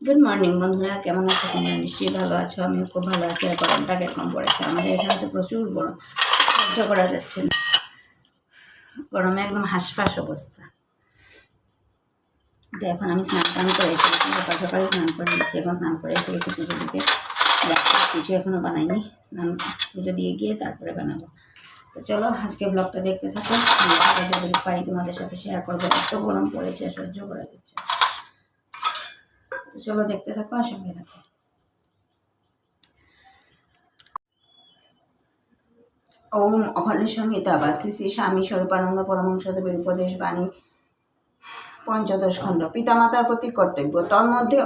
Good morning বন্ধুরা, কেমন আছো? তোমরা নিশ্চয়ই ভালো আছো। আমিও খুব ভালো আছি। আর গরমটা কেমন পড়েছে? আমাদের এখানে তো প্রচুর গরম, সহ্য করা যাচ্ছে না। গরমে একদম হাঁসফাঁস অবস্থা। তো এখন আমি স্নান করে এসে গেছি, সকাল সকালে স্নান করে নিচ্ছি। এখন স্নান করে এসে গেছি পুজো দিতে। কিছু এখনও বানাইনি, স্নান পুজো দিয়ে গিয়ে তারপরে বানাবো। তো চলো আজকে ব্লগটা দেখতে থাকো। যদি পারি তোমাদের সাথে শেয়ার করবো। এত গরম পড়েছে, সহ্য করা যাচ্ছে। তো চলো দেখতে থাকো আর সঙ্গে থাকো। ওম অখণ্ড সংহিতা বা শ্রী শ্রী স্বামী স্বরূপানন্দ পরমহংসদেবের উপদেশ বাণী পঞ্চদশ খণ্ড। পিতামাতার প্রতি কর্তব্য। তন্মধ্যে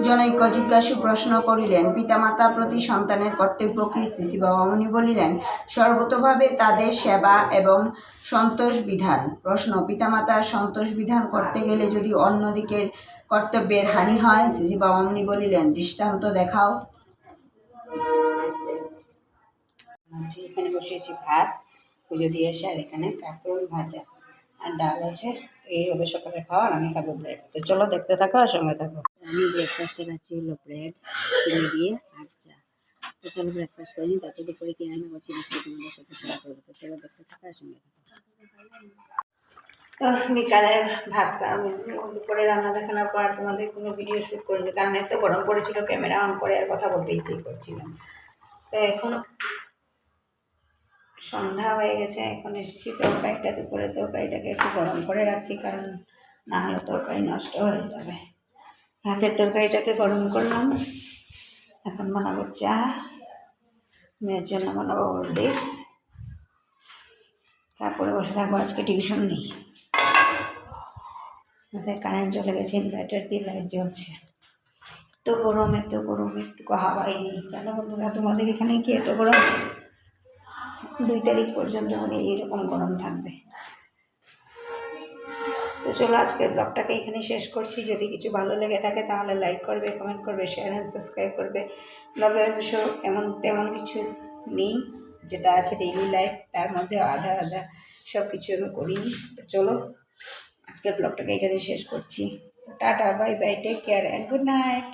জনৈক জিজ্ঞাসু প্রশ্ন করিলেন, পিতামাতার প্রতি সন্তানের কর্তব্য কি? শ্রী শ্রী বাবামুনি বলিলেন, সর্বতোভাবে তাদের সেবা এবং সন্তোষ বিধান। প্রশ্ন, পিতামাতার সন্তোষ বিধান করতে গেলে যদি অন্যদিকের কর্তব্যের হানি হয়? শ্রী শ্রী বাবামুনি বলিলেন, দৃষ্টান্ত দেখাও। এখানে বসিয়েছি ভাত, পুজো দিয়ে এসে, আর এখানে কাঁকরোল ভাজা আর ডাল আছে। এই হবে সকালে খাওয়া, আর আমি খাবো ব্রেড। তো চলো দেখতে থাকো আর সঙ্গে থাকো। আমি ব্রেকফাস্টে খাচ্ছি হলো ব্রেড, চিনি দিয়ে আর চা। তো চলো ব্রেকফাস্ট করে নিই, তারপর দুপুরে কিনে আমি বলছি নিশ্চয়ই তোমাদের সাথে শেয়ার করবো। তো চলো দেখতে থাকো আর সঙ্গে থাকো। তো বিকালের ভাত দুপুরে রান্না দেখানোর পর তোমাদের কোনো ভিডিও শ্যুট করিনি, কারণ এত গরম পড়েছিল, ক্যামেরা অন করে আর কথা বলতে ইচ্ছেই করছিলাম। তো এখন সন্ধ্যা হয়ে গেছে, এখন এসেছি তরকারিটা, দুপুরে তরকারিটাকে একটু গরম করে রাখছি, কারণ না হলে তরকারি নষ্ট হয়ে যাবে। ভাতের তরকারিটাকে গরম করলাম, এখন বানাবো চা, মেয়ের জন্য বানাবো হরলিক্স, তারপরে বসে থাকবো। আজকে টিউশন নেই, আমাদের কারেন্ট চলে গেছে, ইনভার্টার দিয়ে লাইট জ্বলছে। এত গরম, একটু হাওয়াই নেই। জানো বন্ধুরা, তোমাদের এখানে কি এত গরম? 2 তারিখ পর্যন্ত মানে এইরকম গরম থাকবে। তো চলো আজকের ব্লগটাকে এখানে শেষ করছি। যদি কিছু ভালো লেগে থাকে তাহলে লাইক করবে, কমেন্ট করবে, শেয়ার অ্যান্ড সাবস্ক্রাইব করবে। ব্লগের অবশ্য তেমন কিছু নেই, যেটা আছে ডেইলি লাইফ, তার মধ্যে আধা সব কিছু আমি করিনি। তো চলো আজকের ব্লগটাকে এখানে শেষ করছি। টাটা, bye bye, take care and good night.